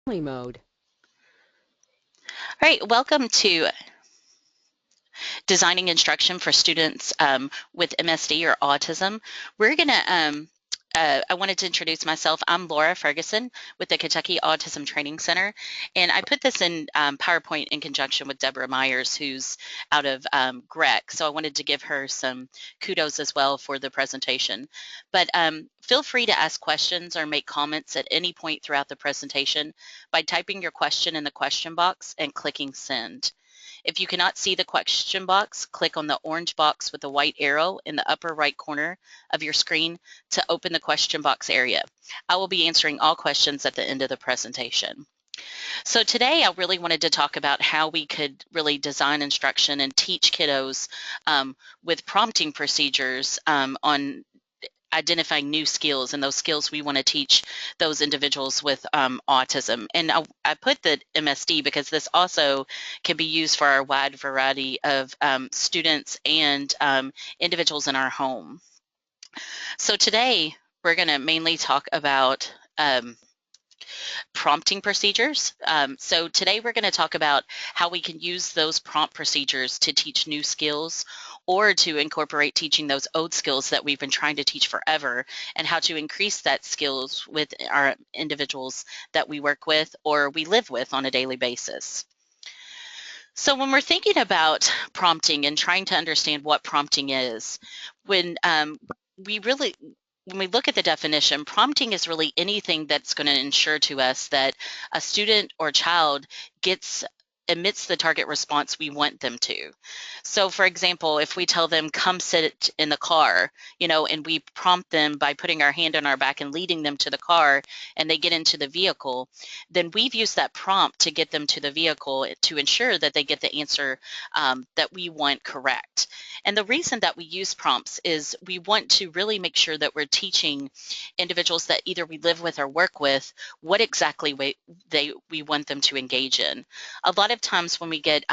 Mode. All right, welcome to Designing Instruction for Students with MSD or Autism. We're going to, I wanted to introduce myself. I'm Laura Ferguson with the Kentucky Autism Training Center, and I put this in PowerPoint in conjunction with Deborah Myers, who's out of GREC, so I wanted to give her some kudos as well for the presentation. But feel free to ask questions or make comments at any point throughout the presentation by typing your question in the question box and clicking send. If you cannot see the question box, click on the orange box with the white arrow in the upper right corner of your screen to open the question box area. I will be answering all questions at the end of the presentation. So today I really wanted to talk about how we could really design instruction and teach kiddos with prompting procedures on identifying new skills, and those skills we want to teach those individuals with autism. And I put the MSD because this also can be used for our wide variety of students and individuals in our home. So today we're going to mainly talk about prompting procedures. So today we're going to talk about how we can use those prompt procedures to teach new skills or to incorporate teaching those old skills that we've been trying to teach forever, and how to increase that skills with our individuals that we work with or we live with on a daily basis. So when we're thinking about prompting and trying to understand what prompting is, when we really when we look at the definition, prompting is really anything that's going to ensure to us that a student or child emits the target response we want them to. So for example, if we tell them come sit in the car, and we prompt them by putting our hand on our back and leading them to the car, and they get into the vehicle, then we've used that prompt to get them to the vehicle to ensure that they get the answer that we want correct. And the reason that we use prompts is we want to really make sure that we're teaching individuals that either we live with or work with what exactly we want them to engage in. A lot of times when we get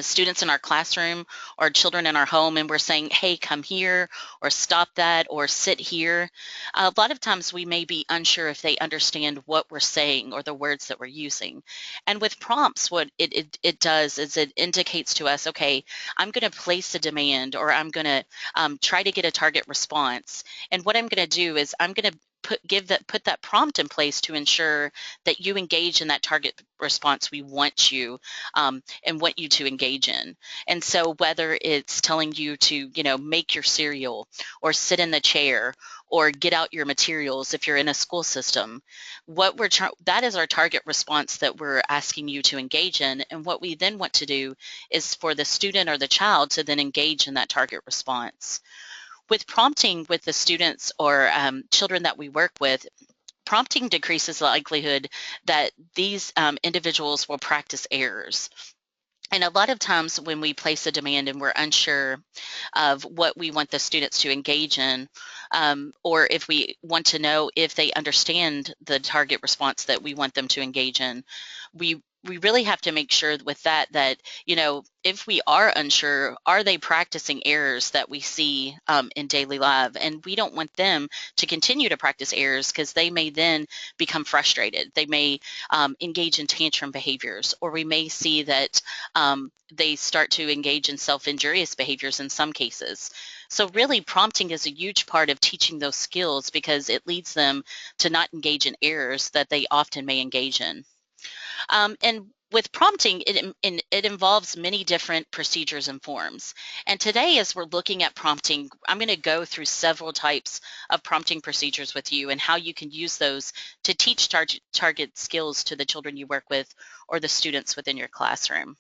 students in our classroom or children in our home and we're saying, hey, come here, or stop that, or sit here, a lot of times we may be unsure if they understand what we're saying or the words that we're using. And with prompts, what it does is it indicates to us, okay, I'm going to place a demand, or I'm going to try to get a target response. And what I'm going to do is I'm going to put that prompt in place to ensure that you engage in that target response we want you and want you to engage in. And so whether it's telling you to, make your cereal, or sit in the chair, or get out your materials if you're in a school system, that is our target response that we're asking you to engage in. And what we then want to do is for the student or the child to then engage in that target response. With prompting with the students or children that we work with, prompting decreases the likelihood that these individuals will practice errors. And a lot of times when we place a demand and we're unsure of what we want the students to engage in, or if we want to know if they understand the target response that we want them to engage in, we really have to make sure with that, if we are unsure, are they practicing errors that we see in daily life? And we don't want them to continue to practice errors, because they may then become frustrated. They may engage in tantrum behaviors, or we may see that they start to engage in self-injurious behaviors in some cases. So really, prompting is a huge part of teaching those skills, because it leads them to not engage in errors that they often may engage in. And with prompting, it involves many different procedures and forms. And today, as we're looking at prompting, I'm going to go through several types of prompting procedures with you and how you can use those to teach target skills to the children you work with or the students within your classroom.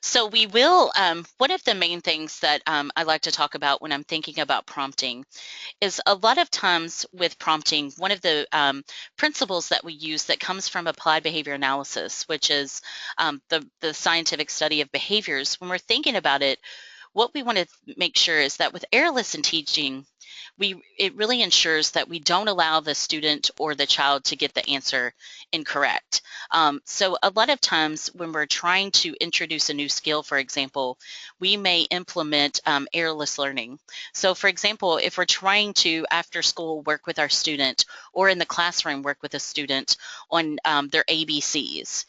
So we will, one of the main things that I like to talk about when I'm thinking about prompting is a lot of times with prompting, one of the principles that we use that comes from applied behavior analysis, which is the scientific study of behaviors. When we're thinking about it, what we want to make sure is that with errorless in teaching, it really ensures that we don't allow the student or the child to get the answer incorrect. So a lot of times when we're trying to introduce a new skill, for example, we may implement errorless learning. So for example, if we're trying to, after school, work with our student or in the classroom work with a student on their ABCs,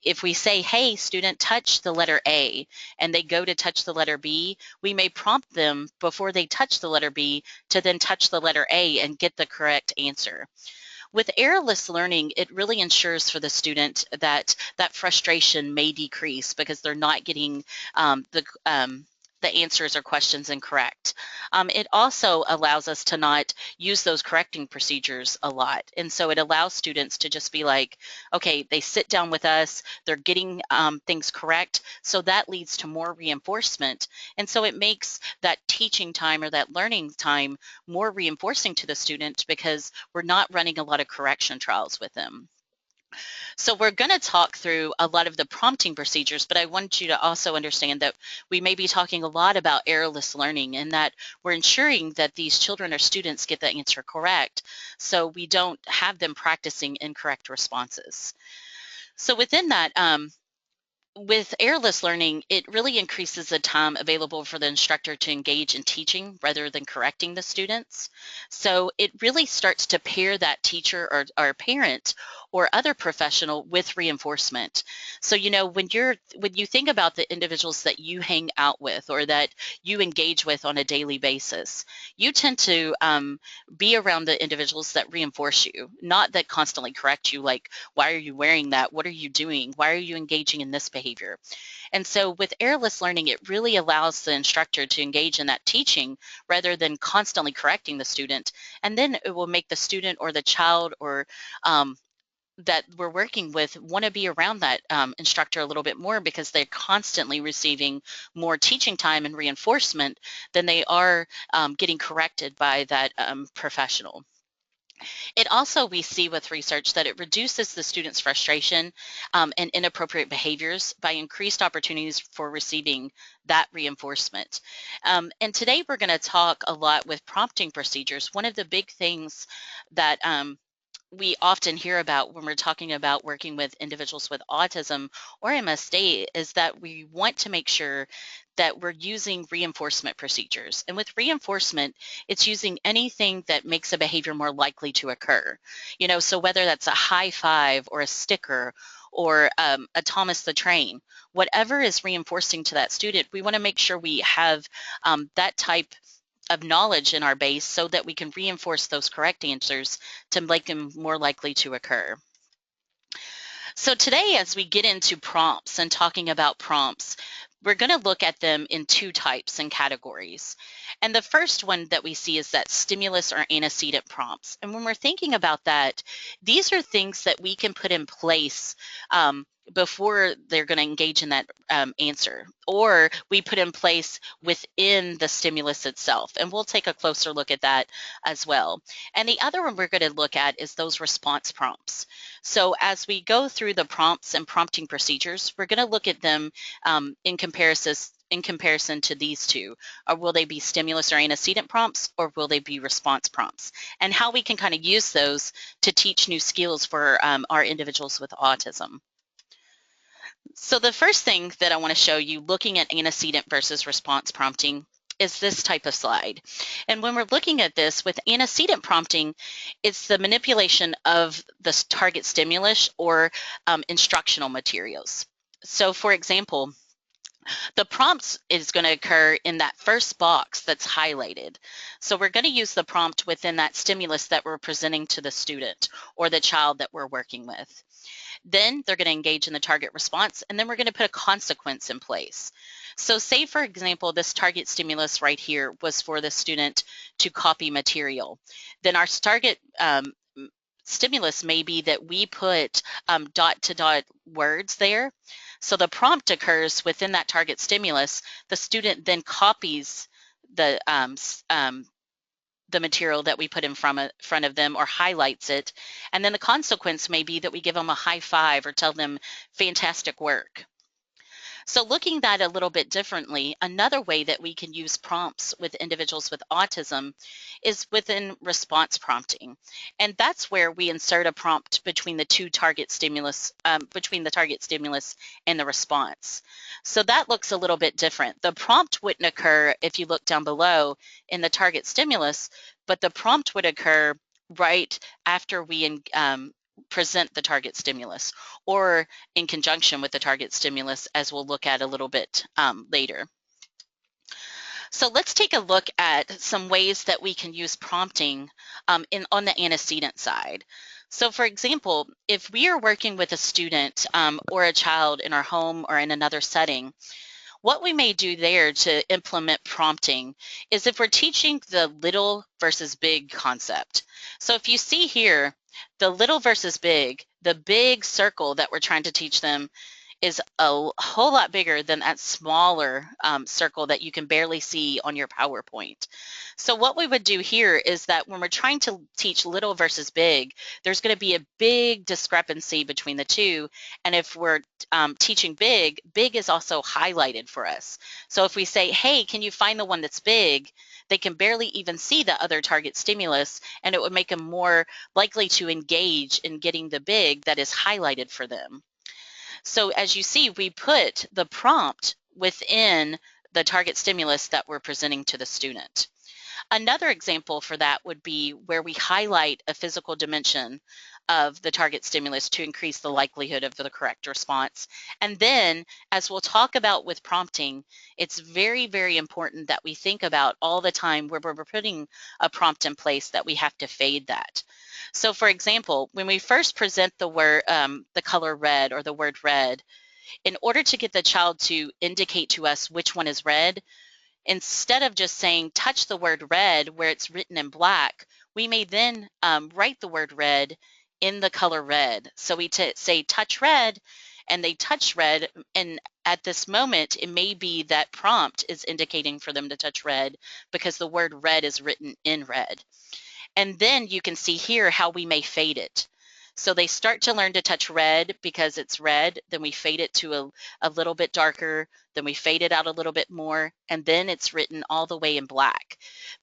if we say, hey, student, touch the letter A, and they go to touch the letter B, we may prompt them before they touch the letter B to then touch the letter A and get the correct answer. With errorless learning, it really ensures for the student that that frustration may decrease because they're not getting the answers or questions incorrect. It also allows us to not use those correcting procedures a lot. And so it allows students to just be like, okay, they sit down with us, they're getting things correct. So that leads to more reinforcement. And so it makes that teaching time or that learning time more reinforcing to the student because we're not running a lot of correction trials with them. So we're going to talk through a lot of the prompting procedures, but I want you to also understand that we may be talking a lot about errorless learning and that we're ensuring that these children or students get the answer correct so we don't have them practicing incorrect responses. So within that, with errorless learning, it really increases the time available for the instructor to engage in teaching rather than correcting the students. So it really starts to pair that teacher or parent or other professional with reinforcement. So when you think about the individuals that you hang out with or that you engage with on a daily basis, you tend to be around the individuals that reinforce you, not that constantly correct you, like, why are you wearing that? What are you doing? Why are you engaging in this behavior? And so with errorless learning, it really allows the instructor to engage in that teaching rather than constantly correcting the student. And then it will make the student or the child or that we're working with want to be around that instructor a little bit more because they're constantly receiving more teaching time and reinforcement than they are getting corrected by that professional. It also, we see with research that it reduces the student's frustration and inappropriate behaviors by increased opportunities for receiving that reinforcement. And today we're going to talk a lot with prompting procedures. One of the big things that we often hear about when we're talking about working with individuals with autism or MSD is that we want to make sure that we're using reinforcement procedures. And with reinforcement, it's using anything that makes a behavior more likely to occur. So whether that's a high five or a sticker or a Thomas the Train, whatever is reinforcing to that student, we want to make sure we have that type of knowledge in our base so that we can reinforce those correct answers to make them more likely to occur. So today, as we get into prompts and talking about prompts, we're going to look at them in two types and categories. And the first one that we see is that stimulus or antecedent prompts. And when we're thinking about that, these are things that we can put in place before they're going to engage in that answer, or we put in place within the stimulus itself. And we'll take a closer look at that as well. And the other one we're going to look at is those response prompts. So as we go through the prompts and prompting procedures, we're going to look at them in comparison to these two. Or will they be stimulus or antecedent prompts, or will they be response prompts? And how we can kind of use those to teach new skills for our individuals with autism. So the first thing that I want to show you looking at antecedent versus response prompting is this type of slide. And when we're looking at this with antecedent prompting, it's the manipulation of the target stimulus or instructional materials. So for example, the prompts is going to occur in that first box that's highlighted. So we're going to use the prompt within that stimulus that we're presenting to the student or the child that we're working with. Then they're going to engage in the target response, and then we're going to put a consequence in place. So say, for example, this target stimulus right here was for the student to copy material. Then our target stimulus may be that we put dot-to-dot words there. So the prompt occurs within that target stimulus. The student then copies the material that we put in front of them or highlights it. And then the consequence may be that we give them a high five or tell them fantastic work. So looking at that a little bit differently, another way that we can use prompts with individuals with autism is within response prompting. And that's where we insert a prompt between the two target stimulus, between the target stimulus and the response. So that looks a little bit different. The prompt wouldn't occur if you look down below in the target stimulus, but the prompt would occur right after we present the target stimulus, or in conjunction with the target stimulus, as we'll look at a little bit later. So let's take a look at some ways that we can use prompting on the antecedent side. So for example, if we are working with a student or a child in our home or in another setting, what we may do there to implement prompting is if we're teaching the little versus big concept. So if you see here, the little versus big, the big circle that we're trying to teach them is a whole lot bigger than that smaller circle that you can barely see on your PowerPoint. So what we would do here is that when we're trying to teach little versus big, there's going to be a big discrepancy between the two. And if we're teaching big, big is also highlighted for us. So if we say, hey, can you find the one that's big? They can barely even see the other target stimulus, and it would make them more likely to engage in getting the big that is highlighted for them. So as you see, we put the prompt within the target stimulus that we're presenting to the student. Another example for that would be where we highlight a physical dimension of the target stimulus to increase the likelihood of the correct response. And then, as we'll talk about with prompting, it's very, very important that we think about all the time where we're putting a prompt in place that we have to fade that. So for example, when we first present the word, the color red or the word red, in order to get the child to indicate to us which one is red, instead of just saying touch the word red where it's written in black, we may then write the word red in the color red. So we say touch red, and they touch red, and at this moment it may be that prompt is indicating for them to touch red because the word red is written in red. And then you can see here how we may fade it. So they start to learn to touch red because it's red, then we fade it to a little bit darker, then we fade it out a little bit more, and then it's written all the way in black.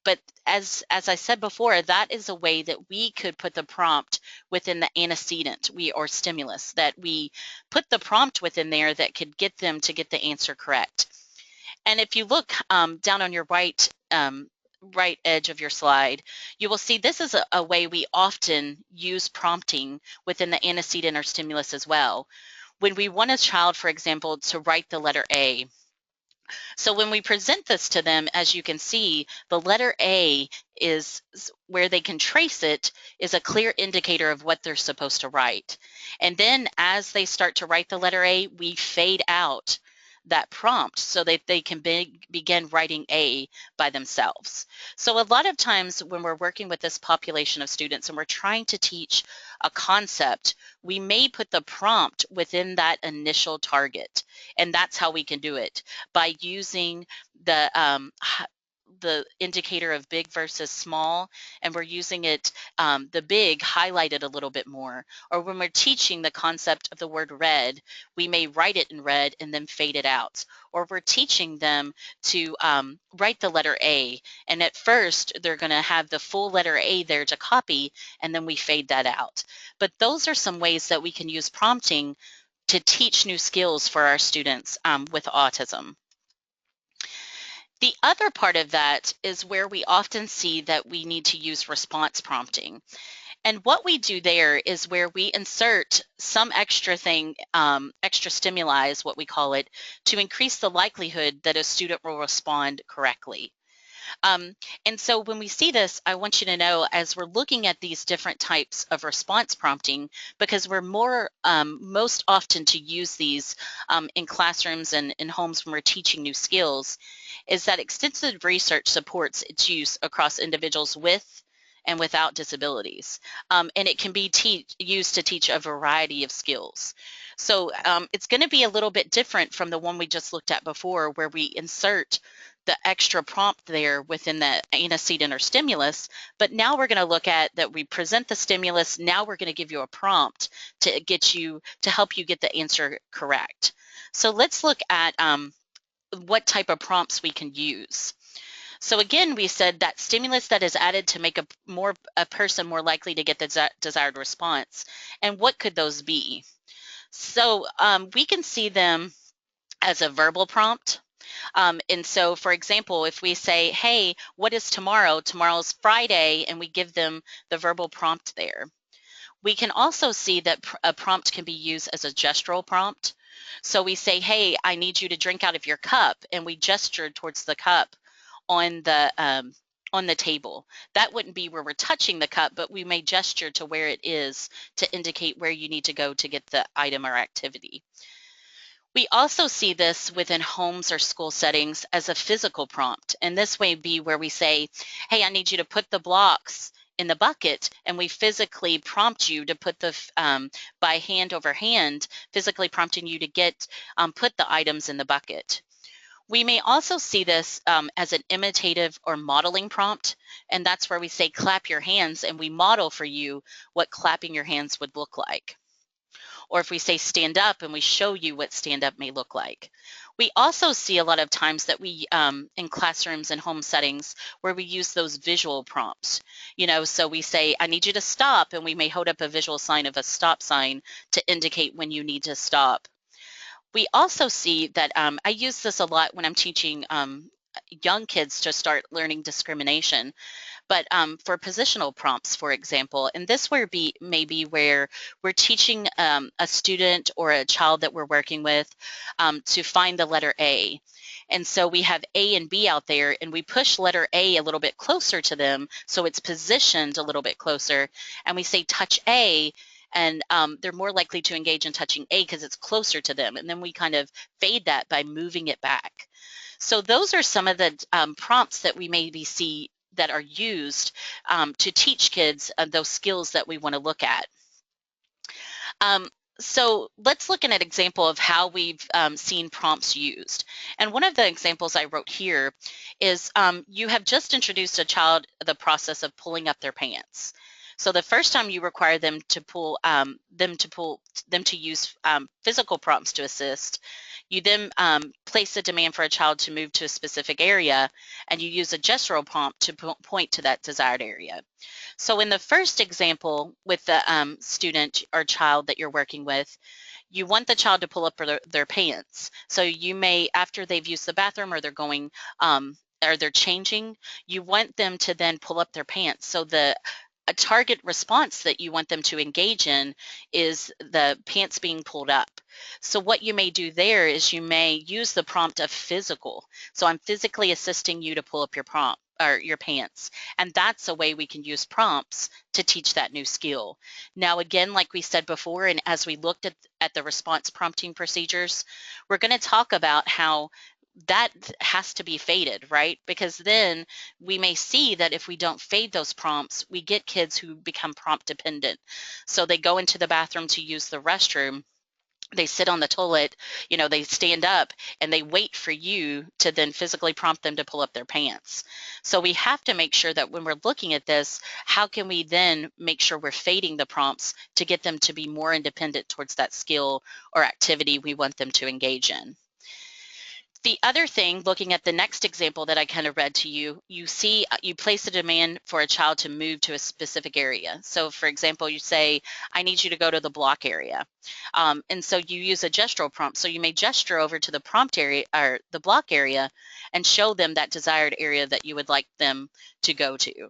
But as I said before, that is a way that we could put the prompt within the antecedent or stimulus, that we put the prompt within there that could get them to get the answer correct. And if you look down on your right edge of your slide, you will see this is a way we often use prompting within the antecedent or stimulus as well. When we want a child, for example, to write the letter A. So when we present this to them, as you can see, the letter A is where they can trace it, is a clear indicator of what they're supposed to write. And then as they start to write the letter A, we fade out that prompt so that they can begin writing A by themselves. So a lot of times when we're working with this population of students and we're trying to teach a concept, we may put the prompt within that initial target. And that's how we can do it, by using the indicator of big versus small, and we're using it, the big highlighted a little bit more. Or when we're teaching the concept of the word red, we may write it in red and then fade it out. Or we're teaching them to write the letter A, and at first they're going to have the full letter A there to copy, and then we fade that out. But those are some ways that we can use prompting to teach new skills for our students with autism. The other part of that is where we often see that we need to use response prompting. And what we do there is where we insert some extra thing, extra stimuli is what we call it, to increase the likelihood that a student will respond correctly. And so when we see this, I want you to know, as we're looking at these different types of response prompting, because we're most often to use these in classrooms and in homes when we're teaching new skills, is that extensive research supports its use across individuals with and without disabilities. And it can be used to teach a variety of skills. So it's going to be a little bit different from the one we just looked at before, where we insert the extra prompt there within the antecedent or stimulus. But now we're going to look at that we present the stimulus. Now we're going to give you a prompt to help you get the answer correct. So let's look at what type of prompts we can use. So again, we said that stimulus that is added to make a person more likely to get the desired response. And what could those be? So we can see them as a verbal prompt. And so, for example, if we say, hey, what is tomorrow? Tomorrow's Friday, and we give them the verbal prompt there. We can also see that a prompt can be used as a gestural prompt. So we say, hey, I need you to drink out of your cup, and we gesture towards the cup on the table. That wouldn't be where we're touching the cup, but we may gesture to where it is to indicate where you need to go to get the item or activity. We also see this within homes or school settings as a physical prompt, and this may be where we say, hey, I need you to put the blocks in the bucket, and we physically prompt you to put by hand over hand, physically prompting you to put the items in the bucket. We may also see this as an imitative or modeling prompt, and that's where we say clap your hands, and we model for you what clapping your hands would look like. Or if we say stand up, and we show you what stand up may look like. We also see a lot of times that we, in classrooms and home settings, where we use those visual prompts. So we say, I need you to stop, and we may hold up a visual sign of a stop sign to indicate when you need to stop. We also see that I use this a lot when I'm teaching young kids to start learning discrimination. But for positional prompts, for example, and this may be where we're teaching a student or a child that we're working with to find the letter A. And so we have A and B out there, and we push letter A a little bit closer to them, so it's positioned a little bit closer, and we say touch A, and they're more likely to engage in touching A because it's closer to them. And then we kind of fade that by moving it back. So those are some of the prompts that we maybe see that are used to teach kids those skills that we want to look at. So let's look at an example of how we've seen prompts used. And one of the examples I wrote here is you have just introduced a child the process of pulling up their pants. So the first time you require them to use physical prompts to assist, you then place a demand for a child to move to a specific area, and you use a gestural prompt to point to that desired area. So in the first example with the student or child that you're working with, you want the child to pull up their pants. So you may, after they've used the bathroom or they're going or they're changing, you want them to then pull up their pants. So a target response that you want them to engage in is the pants being pulled up. So what you may do there is you may use the prompt of physical. So I'm physically assisting you to pull up your pants. And that's a way we can use prompts to teach that new skill. Now, again, like we said before, and as we looked at the response prompting procedures, we're going to talk about how that has to be faded, right? Because then we may see that if we don't fade those prompts, we get kids who become prompt dependent. So they go into the bathroom to use the restroom, they sit on the toilet, they stand up, and they wait for you to then physically prompt them to pull up their pants. So we have to make sure that when we're looking at this, how can we then make sure we're fading the prompts to get them to be more independent towards that skill or activity we want them to engage in. The other thing, looking at the next example that I kind of read to you, you see you place a demand for a child to move to a specific area. So for example, you say, I need you to go to the block area. And so you use a gestural prompt. So you may gesture over to the prompt area or the block area and show them that desired area that you would like them to go to.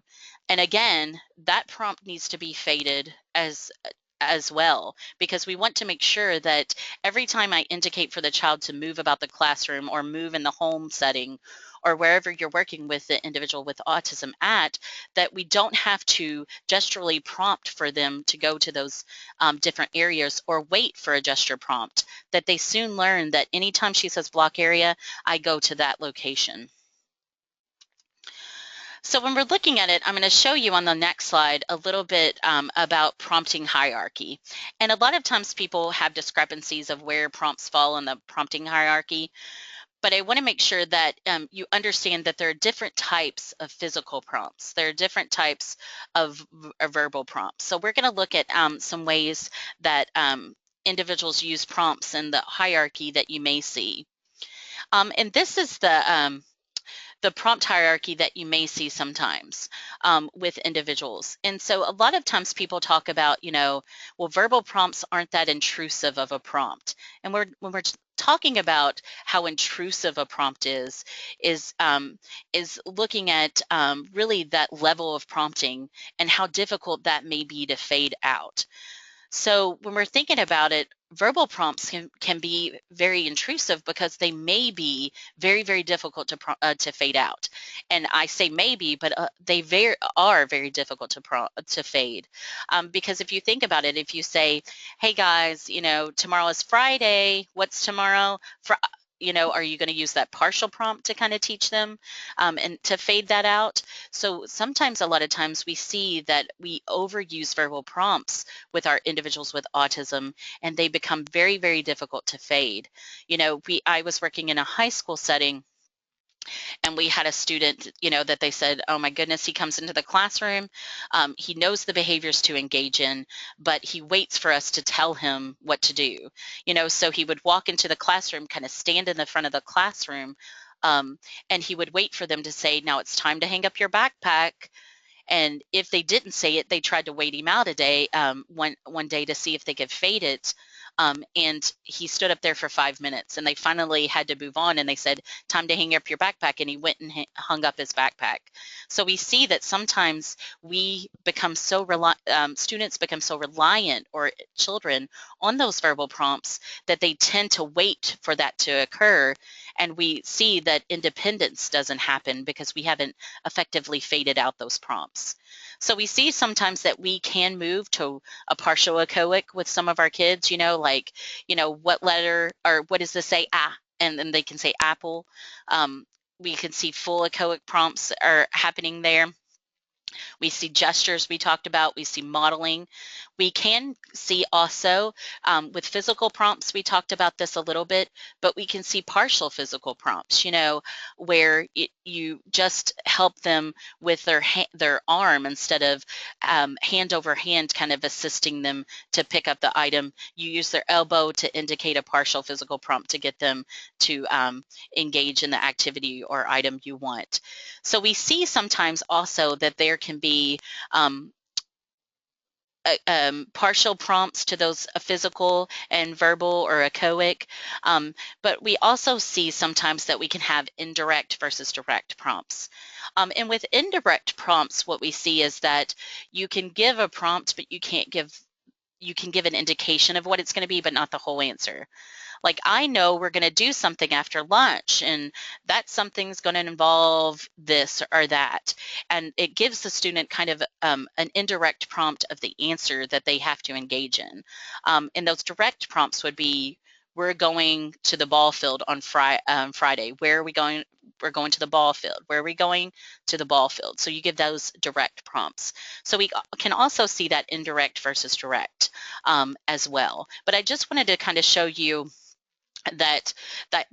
And again, that prompt needs to be faded as well, because we want to make sure that every time I indicate for the child to move about the classroom or move in the home setting or wherever you're working with the individual with autism at, that we don't have to gesturally prompt for them to go to those different areas or wait for a gesture prompt, that they soon learn that anytime she says block area, I go to that location. So when we're looking at it, I'm going to show you on the next slide a little bit about prompting hierarchy. And a lot of times people have discrepancies of where prompts fall in the prompting hierarchy, but I want to make sure that you understand that there are different types of physical prompts. There are different types of verbal prompts. So we're going to look at some ways that individuals use prompts and the hierarchy that you may see. And this is the prompt hierarchy that you may see sometimes with individuals. And so a lot of times people talk about, well, verbal prompts aren't that intrusive of a prompt. And when we're talking about how intrusive a prompt is looking at really that level of prompting and how difficult that may be to fade out. So when we're thinking about it, verbal prompts can be very intrusive because they may be very, very difficult to fade out. And I say maybe, but they are very difficult to fade. Because if you think about it, if you say, hey guys, tomorrow is Friday, what's tomorrow? Are you going to use that partial prompt to kind of teach them and to fade that out? So sometimes, a lot of times, we see that we overuse verbal prompts with our individuals with autism, and they become very, very difficult to fade. I was working in a high school setting, and we had a student, that they said, oh my goodness, he comes into the classroom, he knows the behaviors to engage in, but he waits for us to tell him what to do. So he would walk into the classroom, kind of stand in the front of the classroom, and he would wait for them to say, now it's time to hang up your backpack. And if they didn't say it, they tried to wait him out a day, one day, to see if they could fade it. And he stood up there for 5 minutes, and they finally had to move on. And they said, "Time to hang up your backpack." And he went and hung up his backpack. So we see that sometimes we become so students become so reliant, or children, on those verbal prompts that they tend to wait for that to occur. And we see that independence doesn't happen because we haven't effectively faded out those prompts. So we see sometimes that we can move to a partial echoic with some of our kids, what letter, or what does this say? Ah, and then they can say apple. We can see full echoic prompts are happening there. We see gestures we talked about. We see modeling. We can see also with physical prompts, we talked about this a little bit, but we can see partial physical prompts, where you just help them with their arm instead of hand over hand kind of assisting them to pick up the item. You use their elbow to indicate a partial physical prompt to get them to engage in the activity or item you want. So we see sometimes also that there can be partial prompts to those physical and verbal or echoic, but we also see sometimes that we can have indirect versus direct prompts. And with indirect prompts, what we see is that you can give a prompt, but you can give an indication of what it's going to be, but not the whole answer. Like, I know we're going to do something after lunch, and that something's going to involve this or that. And it gives the student kind of an indirect prompt of the answer that they have to engage in. And those direct prompts would be, we're going to the ball field on Friday. Where are we going? We're going to the ball field. Where are we going? To the ball field. So you give those direct prompts. So we can also see that indirect versus direct as well. But I just wanted to kind of show you that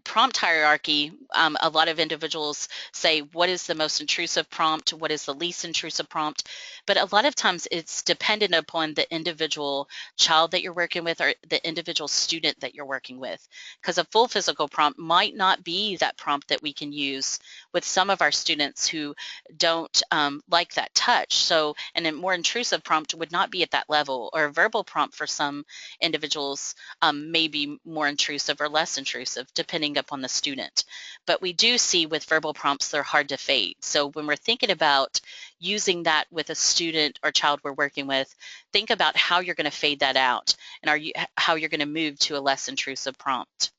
prompt hierarchy. A lot of individuals say, what is the most intrusive prompt? What is the least intrusive prompt? But a lot of times it's dependent upon the individual child that you're working with, or the individual student that you're working with. Because a full physical prompt might not be that prompt that we can use with some of our students who don't like that touch. So, and a more intrusive prompt would not be at that level, or a verbal prompt for some individuals may be more intrusive or less intrusive, depending upon the student. But we do see with verbal prompts, they're hard to fade. So when we're thinking about using that with a student or child we're working with, think about how you're going to fade that out, and how you're going to move to a less intrusive prompt.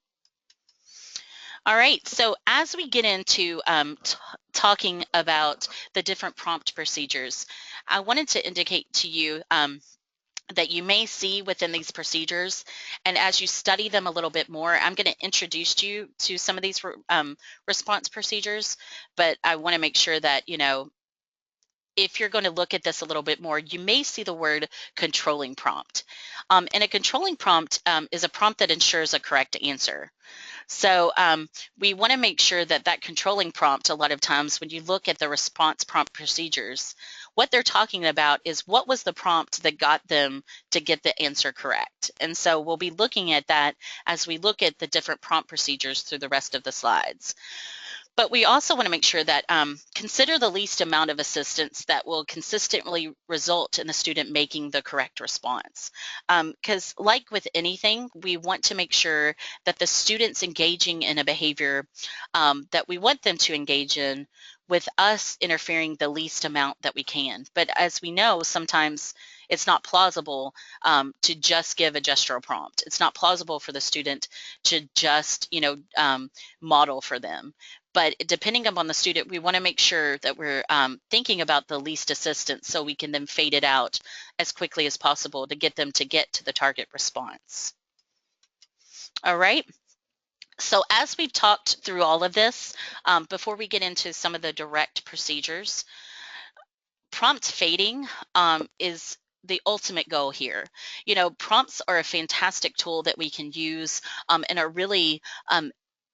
All right, so as we get into talking about the different prompt procedures, I wanted to indicate to you that you may see within these procedures. And as you study them a little bit more, I'm going to introduce you to some of these response procedures, but I want to make sure that, if you're going to look at this a little bit more, you may see the word controlling prompt. And a controlling prompt is a prompt that ensures a correct answer. So we want to make sure that that controlling prompt, a lot of times when you look at the response prompt procedures, what they're talking about is what was the prompt that got them to get the answer correct. And so we'll be looking at that as we look at the different prompt procedures through the rest of the slides. But we also want to make sure that consider the least amount of assistance that will consistently result in the student making the correct response. Because like with anything, we want to make sure that the student's engaging in a behavior that we want them to engage in with us interfering the least amount that we can. But as we know, sometimes it's not plausible to just give a gestural prompt. It's not plausible for the student to just, model for them. But depending upon the student, we want to make sure that we're thinking about the least assistance so we can then fade it out as quickly as possible to get them to get to the target response. All right. So as we've talked through all of this, before we get into some of the direct procedures, prompt fading is the ultimate goal here. Prompts are a fantastic tool that we can use and are really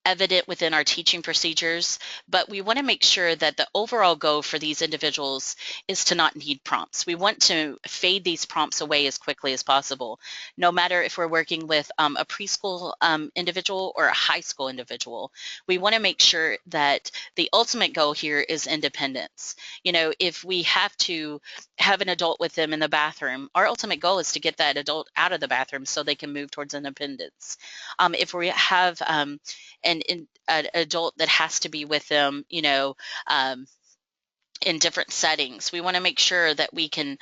evident within our teaching procedures, but we want to make sure that the overall goal for these individuals is to not need prompts. We want to fade these prompts away as quickly as possible, no matter if we're working with a preschool individual or a high school individual. We want to make sure that the ultimate goal here is independence. If we have to have an adult with them in the bathroom, our ultimate goal is to get that adult out of the bathroom so they can move towards independence. If we have an adult that has to be with them, in different settings, we want to make sure that we can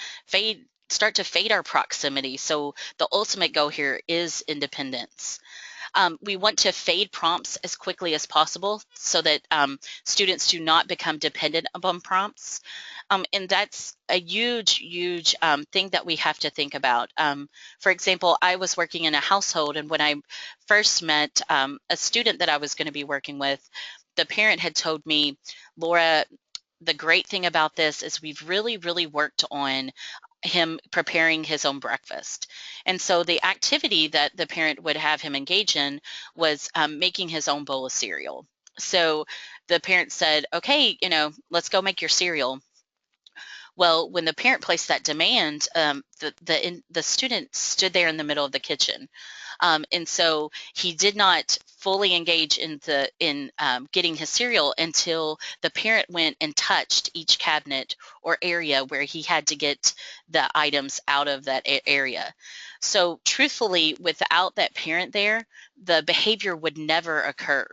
start to fade our proximity. So the ultimate goal here is independence. We want to fade prompts as quickly as possible so that students do not become dependent upon prompts. And that's a huge thing that we have to think about. For example, I was working in a household, and when I first met a student that I was going to be working with, the parent had told me, Laura, the great thing about this is we've really worked on him preparing his own breakfast. And so the activity that the parent would have him engage in was making his own bowl of cereal. So the parent said, okay, let's go make your cereal. Well, when the parent placed that demand, the student stood there in the middle of the kitchen. And so he did not fully engage in getting his cereal until the parent went and touched each cabinet or area where he had to get the items out of that area. So truthfully, without that parent there, the behavior would never occur.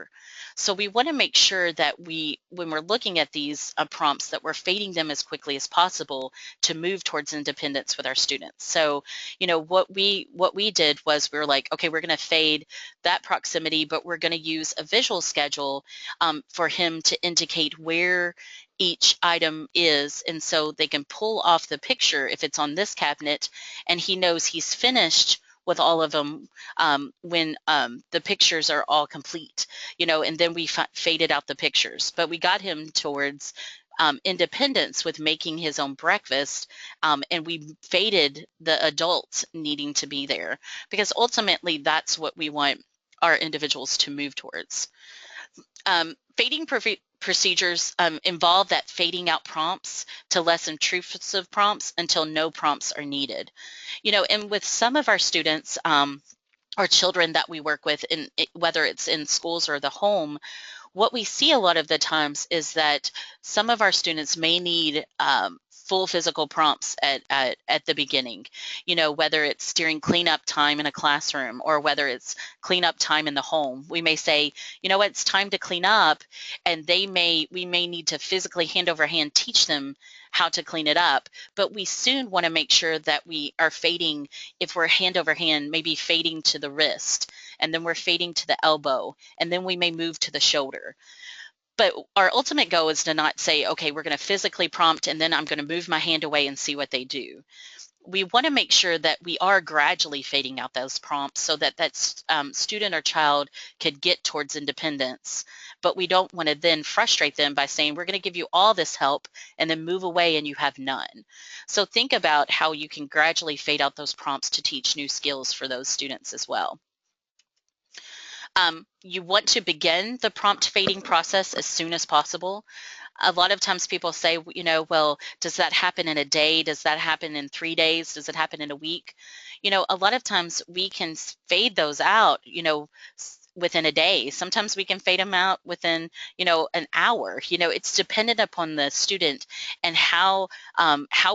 So we want to make sure that when we're looking at these prompts, that we're fading them as quickly as possible to move towards independence with our students. So, what we did was we were like, okay, we're going to fade that proximity, but we're going to use a visual schedule for him to indicate where each item is, and so they can pull off the picture if it's on this cabinet, and he knows he's finished with all of them when the pictures are all complete, and then we faded out the pictures. But we got him towards independence with making his own breakfast, and we faded the adults needing to be there, because ultimately that's what we want our individuals to move towards. Fading procedures involve that fading out prompts to less intrusive prompts until no prompts are needed. And with some of our students or children that we work with, whether it's in schools or the home, what we see a lot of the times is that some of our students may need full physical prompts at the beginning, whether it's during cleanup time in a classroom or whether it's cleanup time in the home. We may say, it's time to clean up, and we may need to physically hand over hand teach them how to clean it up, but we soon want to make sure that we are fading, if we're hand over hand, maybe fading to the wrist, and then we're fading to the elbow, and then we may move to the shoulder. But our ultimate goal is to not say, okay, we're going to physically prompt and then I'm going to move my hand away and see what they do. we want to make sure that we are gradually fading out those prompts so that student or child could get towards independence. But we don't want to then frustrate them by saying, we're going to give you all this help and then move away and you have none. So think about how you can gradually fade out those prompts to teach new skills for those students as well. You want to begin the prompt fading process as soon as possible. A lot of times people say, well, does that happen in a day? Does that happen in 3 days? Does it happen in a week? A lot of times we can fade those out, within a day. Sometimes we can fade them out within, an hour. It's dependent upon the student and how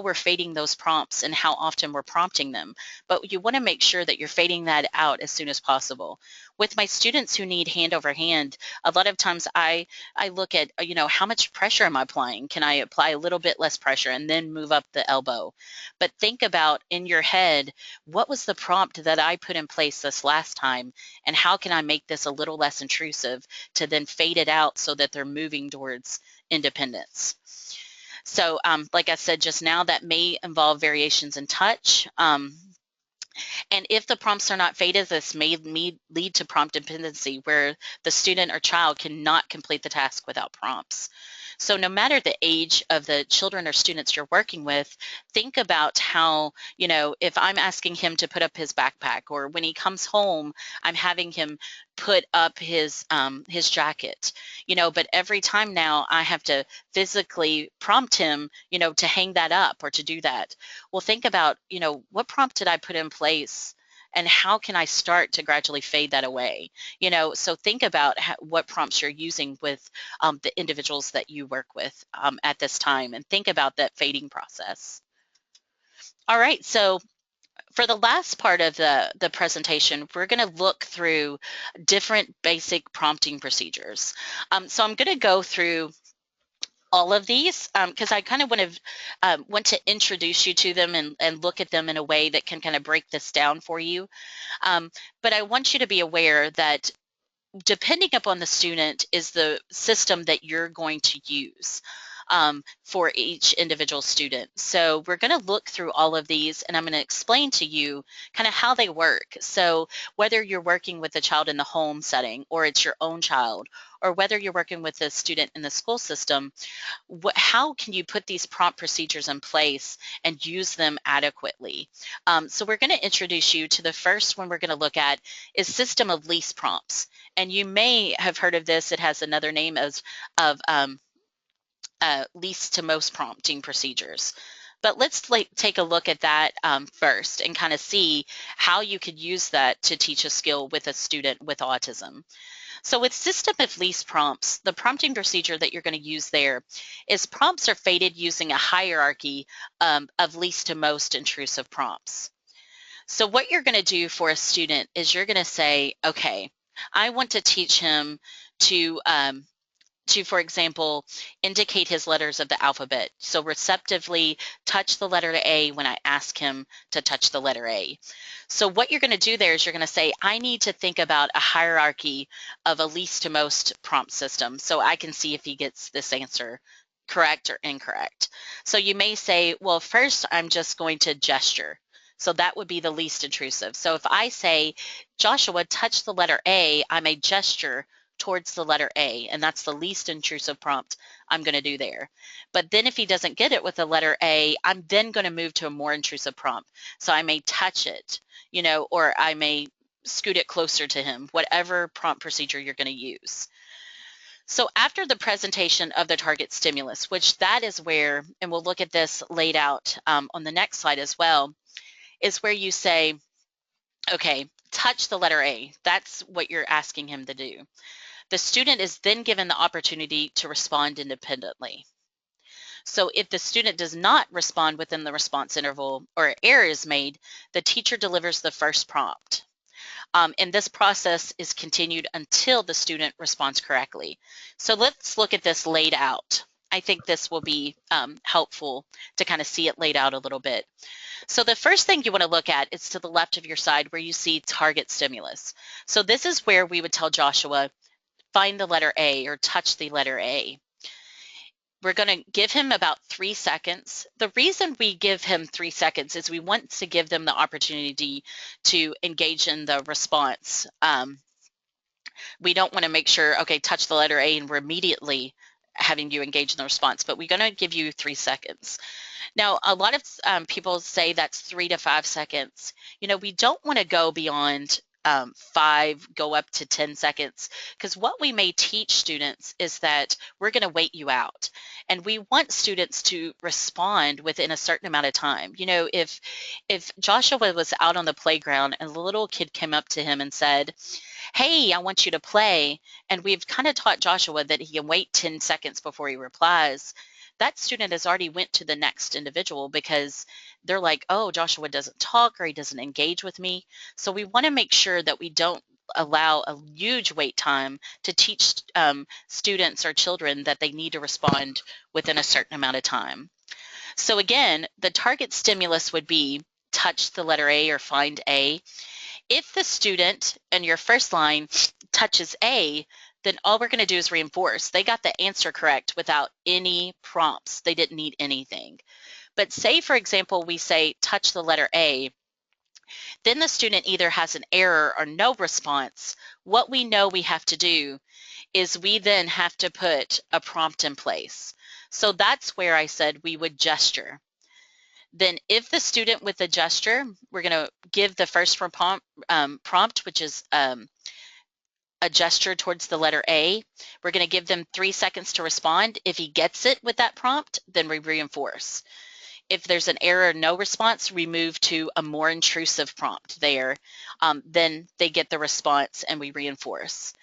we're fading those prompts and how often we're prompting them. But you want to make sure that you're fading that out as soon as possible. With my students who need hand over hand, a lot of times I look at, how much pressure am I applying? Can I apply a little bit less pressure and then move up the elbow? But think about in your head, what was the prompt that I put in place this last time? And how can I make this a little less intrusive to then fade it out so that they're moving towards independence? So like I said just now, that may involve variations in touch. And if the prompts are not faded, this may lead to prompt dependency, where the student or child cannot complete the task without prompts. So no matter the age of the children or students you're working with, think about how, if I'm asking him to put up his backpack, or when he comes home, I'm having him put up his jacket, but every time now I have to physically prompt him, to hang that up or to do that. Well, think about, what prompt did I put in place? And how can I start to gradually fade that away? So think about what prompts you're using with the individuals that you work with at this time, and think about that fading process. All right, so for the last part of the presentation, we're going to look through different basic prompting procedures. So I'm going to go through all of these because I kind of want to introduce you to them and look at them in a way that can kind of break this down for you. But I want you to be aware that depending upon the student is the system that you're going to use for each individual student. So we're going to look through all of these, and I'm going to explain to you kind of how they work. So whether you're working with a child in the home setting, or it's your own child, or whether you're working with a student in the school system, how can you put these prompt procedures in place and use them adequately? So we're going to introduce you to the first one we're going to look at is system of least prompts. And you may have heard of this. It has another name of least to most prompting procedures. But let's take a look at that first and kind of see how you could use that to teach a skill with a student with autism. So with system of least prompts, the prompting procedure that you're going to use there is prompts are faded using a hierarchy of least to most intrusive prompts. So what you're going to do for a student is you're going to say, okay, I want to teach him to, for example, indicate his letters of the alphabet. So receptively touch the letter A when I ask him to touch the letter A. So what you're going to do there is you're going to say, I need to think about a hierarchy of a least to most prompt system so I can see if he gets this answer correct or incorrect. So you may say, well, first I'm just going to gesture. So that would be the least intrusive. So if I say, Joshua, touch the letter A, I may gesture towards the letter A, and that's the least intrusive prompt I'm going to do there. But then if he doesn't get it with the letter A, I'm then going to move to a more intrusive prompt. So I may touch it, or I may scoot it closer to him, whatever prompt procedure you're going to use. So after the presentation of the target stimulus, which that is where, and we'll look at this laid out on the next slide as well, is where you say, okay, touch the letter A. That's what you're asking him to do. The student is then given the opportunity to respond independently. So if the student does not respond within the response interval or error is made, the teacher delivers the first prompt. And this process is continued until the student responds correctly. So let's look at this laid out. I think this will be helpful to kind of see it laid out a little bit. So the first thing you want to look at is to the left of your side where you see target stimulus. So this is where we would tell Joshua, find the letter A or touch the letter A. We're going to give him about 3 seconds. The reason we give him 3 seconds is we want to give them the opportunity to engage in the response. We don't want to make sure, okay, touch the letter A and we're immediately having you engage in the response, but we're going to give you 3 seconds. Now, a lot of people say that's 3 to 5 seconds. You know, we don't want to go beyond 5, go up to 10 seconds, because what we may teach students is that we're going to wait you out. And we want students to respond within a certain amount of time. You know, if Joshua was out on the playground and a little kid came up to him and said, hey, I want you to play, and we've kind of taught Joshua that he can wait 10 seconds before he replies, that student has already went to the next individual because they're like, oh, Joshua doesn't talk or he doesn't engage with me. So we want to make sure that we don't allow a huge wait time to teach students or children that they need to respond within a certain amount of time. So again, the target stimulus would be touch the letter A or find A. If the student in your first line touches A, then all we're going to do is reinforce. They got the answer correct without any prompts. They didn't need anything. But say, for example, we say touch the letter A, then the student either has an error or no response. What we know we have to do is we then have to put a prompt in place. So that's where I said we would gesture. Then if the student with the gesture, we're going to give the first prompt, which is a gesture towards the letter A. We're going to give them 3 seconds to respond. If he gets it with that prompt, then we reinforce. If there's an error, no response, we move to a more intrusive prompt there. Then they get the response and we reinforce.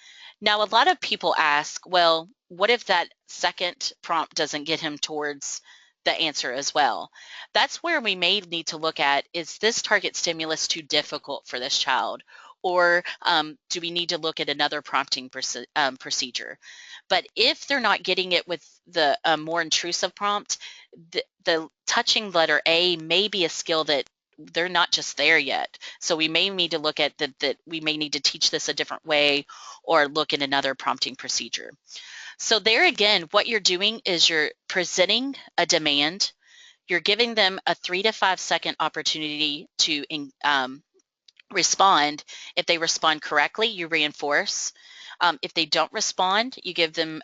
Now, a lot of people ask, well, what if that second prompt doesn't get him towards the answer as well? That's where we may need to look at, is this target stimulus too difficult for this child? Or do we need to look at another prompting procedure? But if they're not getting it with the more intrusive prompt, the touching letter A may be a skill that they're not just there yet. So we may need to look at that we may need to teach this a different way or look at another prompting procedure. So there again, what you're doing is you're presenting a demand. You're giving them a 3 to 5 second opportunity to respond. If they respond correctly, you reinforce. If they don't respond, you give them,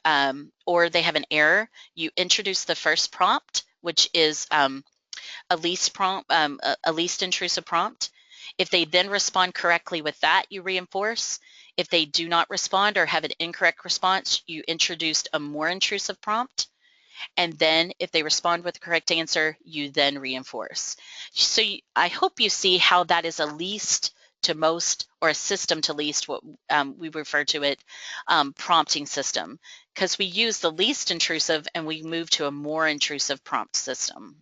or they have an error, you introduce the first prompt, which is a least intrusive prompt. If they then respond correctly with that, you reinforce. If they do not respond or have an incorrect response, you introduced a more intrusive prompt. And then if they respond with the correct answer, you then reinforce. So I hope you see how that is a least to most, or a system to least, what we refer to it, prompting system, because we use the least intrusive and we move to a more intrusive prompt system.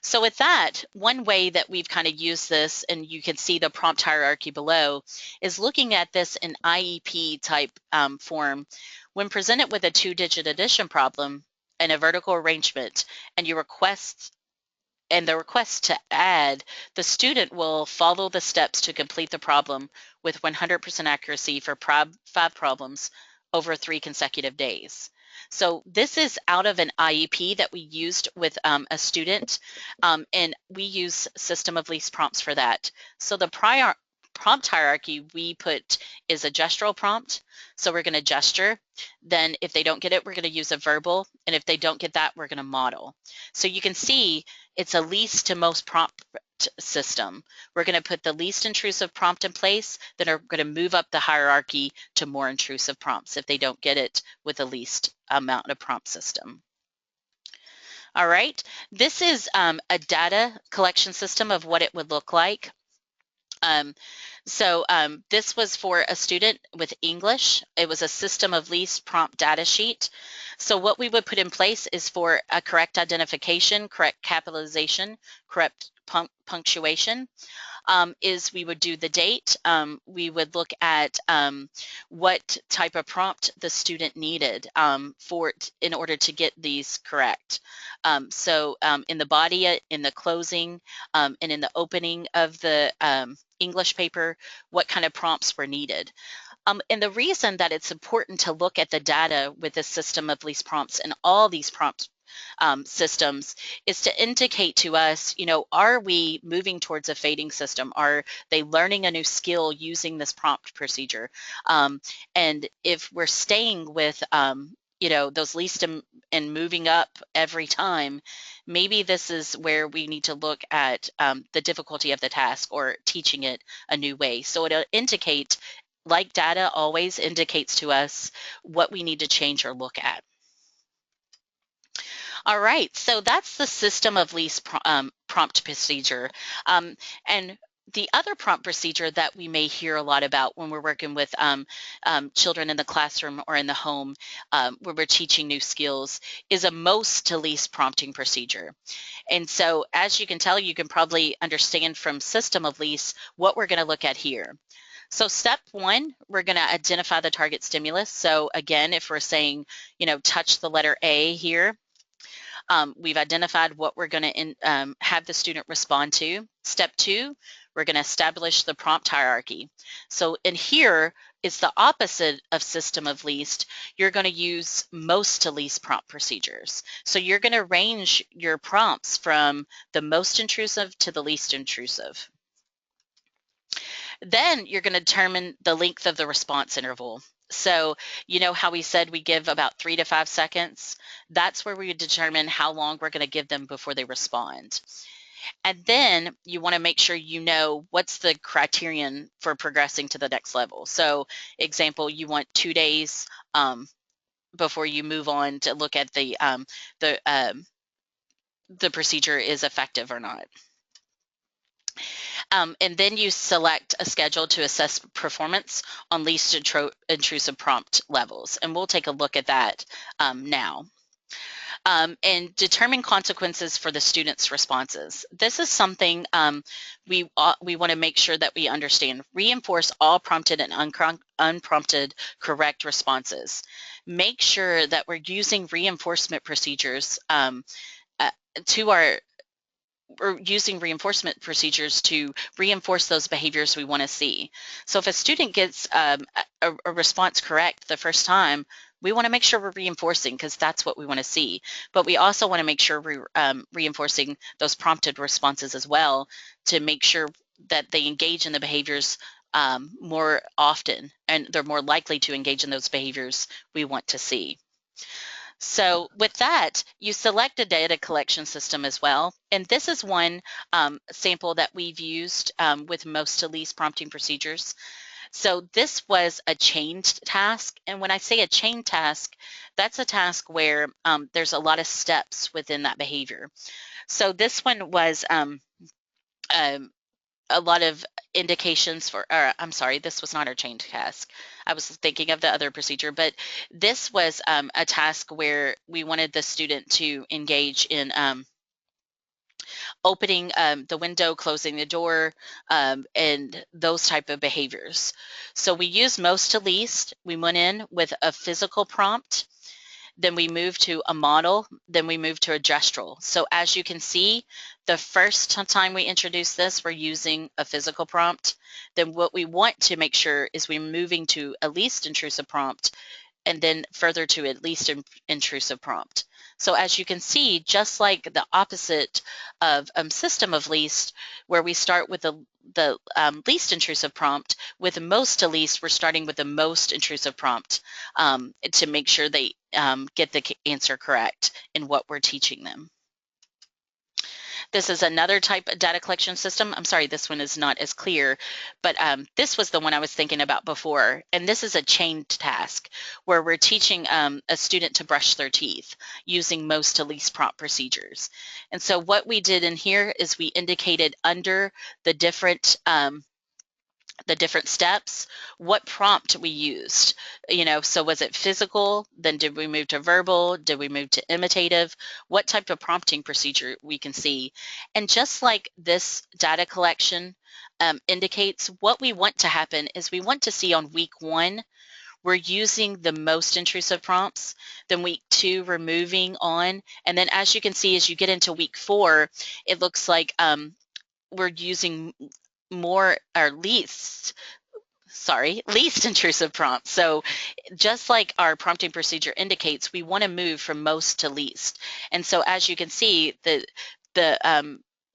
So with that, one way that we've kind of used this, and you can see the prompt hierarchy below, is looking at this in IEP type form. When presented with a 2-digit addition problem and a vertical arrangement, and the request to add, the student will follow the steps to complete the problem with 100% accuracy for 5 problems over 3 consecutive days. So this is out of an IEP that we used with a student, and we use system of least prompts for that. So the prior prompt hierarchy we put is a gestural prompt. So we're going to gesture. Then if they don't get it, we're going to use a verbal. And if they don't get that, we're going to model. So you can see it's a least to most prompt system. We're going to put the least intrusive prompt in place, then are going to move up the hierarchy to more intrusive prompts if they don't get it with the least amount of prompt system. All right, this is a data collection system of what it would look like. This was for a student with English. It was a system of least prompt data sheet. So what we would put in place is for a correct identification, correct capitalization, correct punctuation. Is we would do the date. We would look at what type of prompt the student needed in order to get these correct. In the body, in the closing, and in the opening of the English paper, what kind of prompts were needed. And the reason that it's important to look at the data with the system of least prompts and all these prompt systems is to indicate to us, are we moving towards a fading system? Are they learning a new skill using this prompt procedure? And if we're staying with, those least and moving up every time, maybe this is where we need to look at the difficulty of the task or teaching it a new way. So it'll indicate, like data always indicates to us, what we need to change or look at. All right, so that's the system of least prompt procedure. And the other prompt procedure that we may hear a lot about when we're working with children in the classroom or in the home where we're teaching new skills is a most to least prompting procedure. And so as you can tell, you can probably understand from system of least what we're going to look at here. So step one, we're going to identify the target stimulus. So again, if we're saying, touch the letter A here, we've identified what we're going to have the student respond to. Step two, we're going to establish the prompt hierarchy. So in here is the opposite of system of least. You're going to use most to least prompt procedures. So you're going to range your prompts from the most intrusive to the least intrusive. Then you're going to determine the length of the response interval. So how we said we give about 3 to 5 seconds? That's where we determine how long we're going to give them before they respond. And then you want to make sure you know what's the criterion for progressing to the next level. So example, you want 2 days before you move on to look at the procedure is effective or not. And then you select a schedule to assess performance on least intrusive prompt levels. And we'll take a look at that now. And determine consequences for the student's responses. This is something we want to make sure that we understand. Reinforce all prompted and unprompted correct responses. Make sure that we're using reinforcement procedures we're using reinforcement procedures to reinforce those behaviors we want to see. So if a student gets a response correct the first time, we want to make sure we're reinforcing because that's what we want to see. But we also want to make sure we're reinforcing those prompted responses as well to make sure that they engage in the behaviors more often and they're more likely to engage in those behaviors we want to see. So with that, you select a data collection system as well. And this is one sample that we've used with most to least prompting procedures. So this was a chained task. And when I say a chained task, that's a task where there's a lot of steps within that behavior. So this one was a lot of indications for, I'm sorry, this was not our chained task. I was thinking of the other procedure, but this was a task where we wanted the student to engage in opening the window, closing the door, and those type of behaviors. So we used most to least. We went in with a physical prompt. Then we move to a model, then we move to a gestural. So as you can see, the first time we introduce this, we're using a physical prompt. Then what we want to make sure is we're moving to a least intrusive prompt and then further to at least intrusive prompt. So as you can see, just like the opposite of system of least, where we start with the least intrusive prompt, with most to least, we're starting with the most intrusive prompt to make sure they get the answer correct in what we're teaching them. This is another type of data collection system. I'm sorry, this one is not as clear, but this was the one I was thinking about before. And this is a chained task where we're teaching a student to brush their teeth using most to least prompt procedures. And so what we did in here is we indicated under the different steps, what prompt we used. So was it physical? Then did we move to verbal? Did we move to imitative? What type of prompting procedure we can see? And just like this data collection indicates, what we want to happen is we want to see on week 1, we're using the most intrusive prompts. Then week 2, we're moving on. And then as you can see, as you get into week 4, it looks like we're using more or least least intrusive prompts. So just like our prompting procedure indicates, we want to move from most to least. And so as you can see, the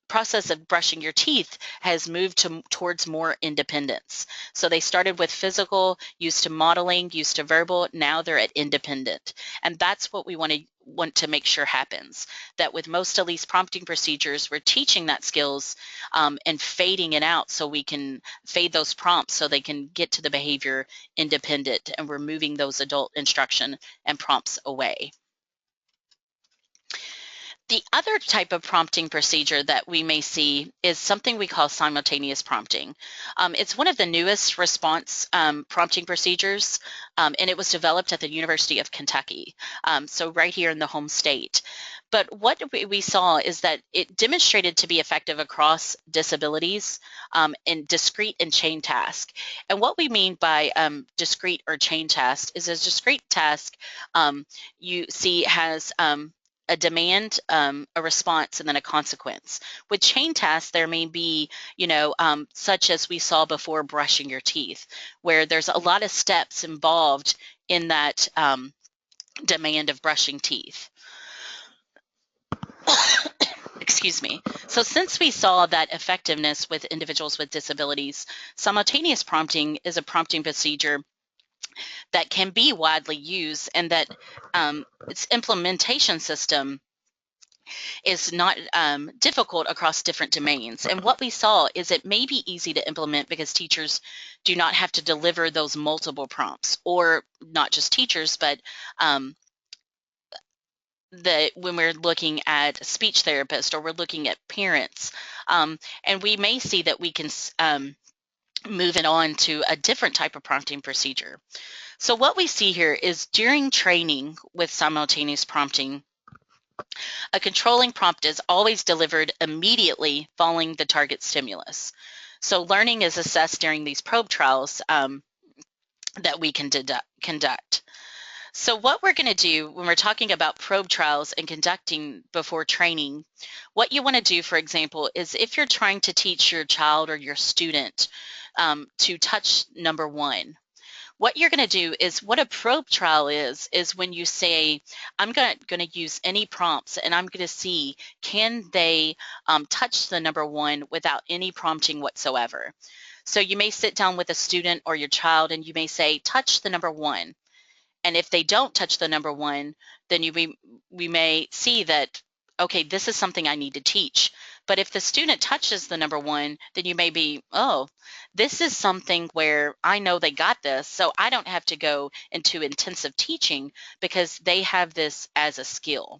process of brushing your teeth has moved towards more independence. So they started with physical, used to modeling, used to verbal, now they're at independent. And that's what we want to make sure happens, that with most to least prompting procedures, we're teaching that skills and fading it out so we can fade those prompts so they can get to the behavior independent, and we're moving those adult instruction and prompts away. The other type of prompting procedure that we may see is something we call simultaneous prompting. It's one of the newest response prompting procedures, and it was developed at the University of Kentucky, so right here in the home state. But what we saw is that it demonstrated to be effective across disabilities in discrete and chain task. And what we mean by discrete or chain task is a discrete task you see has a demand, a response, and then a consequence. With chain tasks, there may be, such as we saw before brushing your teeth, where there's a lot of steps involved in that demand of brushing teeth. Excuse me. So since we saw that effectiveness with individuals with disabilities, simultaneous prompting is a prompting procedure that can be widely used, and that its implementation system is not difficult across different domains. And what we saw is it may be easy to implement because teachers do not have to deliver those multiple prompts, or not just teachers, but when we're looking at speech therapists, or we're looking at parents, and we may see that we can move it on to a different type of prompting procedure. So what we see here is during training with simultaneous prompting, a controlling prompt is always delivered immediately following the target stimulus. So learning is assessed during these probe trials that we can conduct. So what we're going to do when we're talking about probe trials and conducting before training, what you want to do, for example, is if you're trying to teach your child or your student to touch number one, what you're going to do is, what a probe trial is when you say, I'm going to use any prompts, and I'm going to see, can they touch the number one without any prompting whatsoever. So you may sit down with a student or your child, and you may say, touch the number one. And if they don't touch the number one, then we may see that, okay, this is something I need to teach. But if the student touches the number one, then you may be, oh, this is something where I know they got this, so I don't have to go into intensive teaching because they have this as a skill.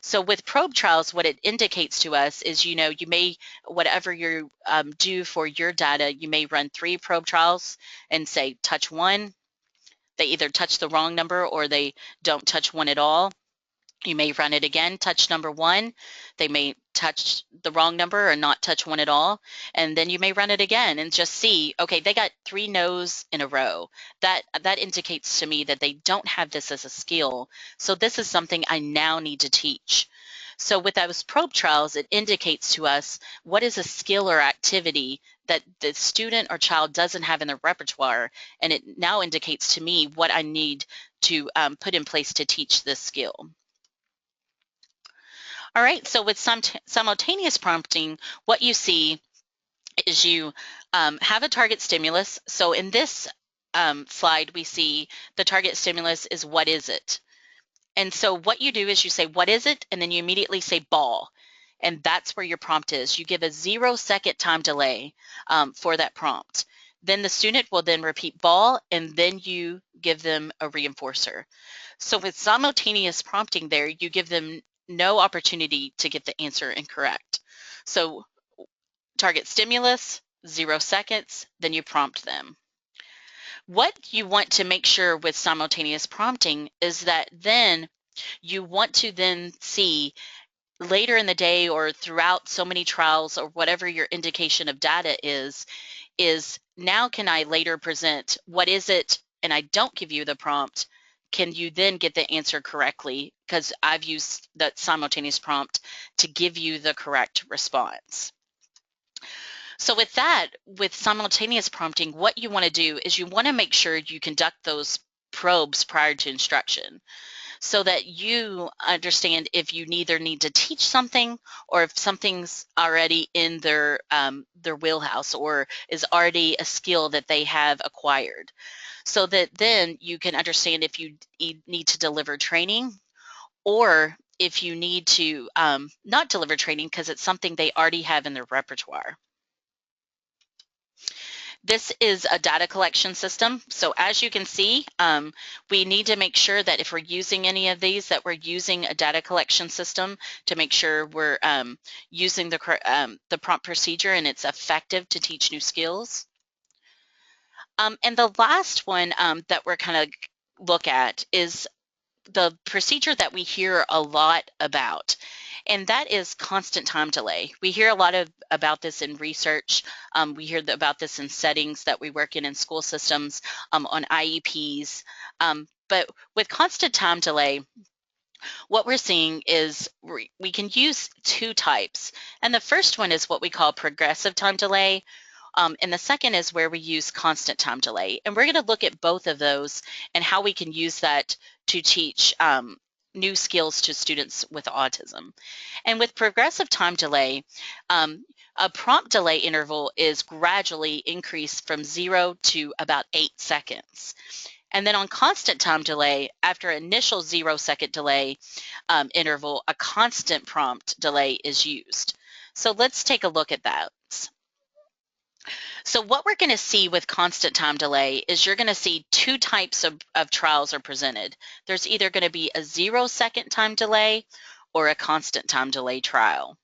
So with probe trials, what it indicates to us is, you may, whatever you do for your data, you may run 3 probe trials and say, touch one. They either touch the wrong number or they don't touch one at all. You may run it again, touch number one. They may touch the wrong number or not touch one at all. And then you may run it again and just see, okay, they got 3 no's in a row. That indicates to me that they don't have this as a skill. So this is something I now need to teach. So with those probe trials, it indicates to us what is a skill or activity that the student or child doesn't have in their repertoire, and it now indicates to me what I need to put in place to teach this skill. All right, so with simultaneous prompting, what you see is you have a target stimulus. So in this slide, we see the target stimulus is, what is it? And so what you do is you say, what is it? And then you immediately say ball. And that's where your prompt is. You give a 0-second time delay for that prompt. Then the student will then repeat ball, and then you give them a reinforcer. So with simultaneous prompting there, you give them no opportunity to get the answer incorrect. So target stimulus, 0 seconds, then you prompt them. What you want to make sure with simultaneous prompting is that then you want to then see later in the day or throughout so many trials or whatever your indication of data is now can I later present what is it, and I don't give you the prompt, can you then get the answer correctly because I've used that simultaneous prompt to give you the correct response. So with that, with simultaneous prompting, what you want to do is you want to make sure you conduct those probes prior to instruction, so that you understand if you neither need to teach something or if something's already in their wheelhouse or is already a skill that they have acquired, so that then you can understand if you need to deliver training, or if you need to not deliver training because it's something they already have in their repertoire. This is a data collection system. So as you can see, we need to make sure that if we're using any of these, that we're using a data collection system to make sure we're using the prompt procedure and it's effective to teach new skills. And the last one that we're kind of look at is the procedure that we hear a lot about, and that is constant time delay. We hear a lot about this in research. We hear about this in settings that we work in school systems, on IEPs. But with constant time delay, what we're seeing is we can use two types. And the first one is what we call progressive time delay. And the second is where we use constant time delay. And we're going to look at both of those and how we can use that to teach new skills to students with autism. And with progressive time delay, a prompt delay interval is gradually increased from 0 to about 8 seconds. And then on constant time delay, after initial 0-second delay interval, a constant prompt delay is used. So let's take a look at that. So what we're going to see with constant time delay is you're going to see two types of trials are presented. There's either going to be a 0-second time delay or a constant time delay trial.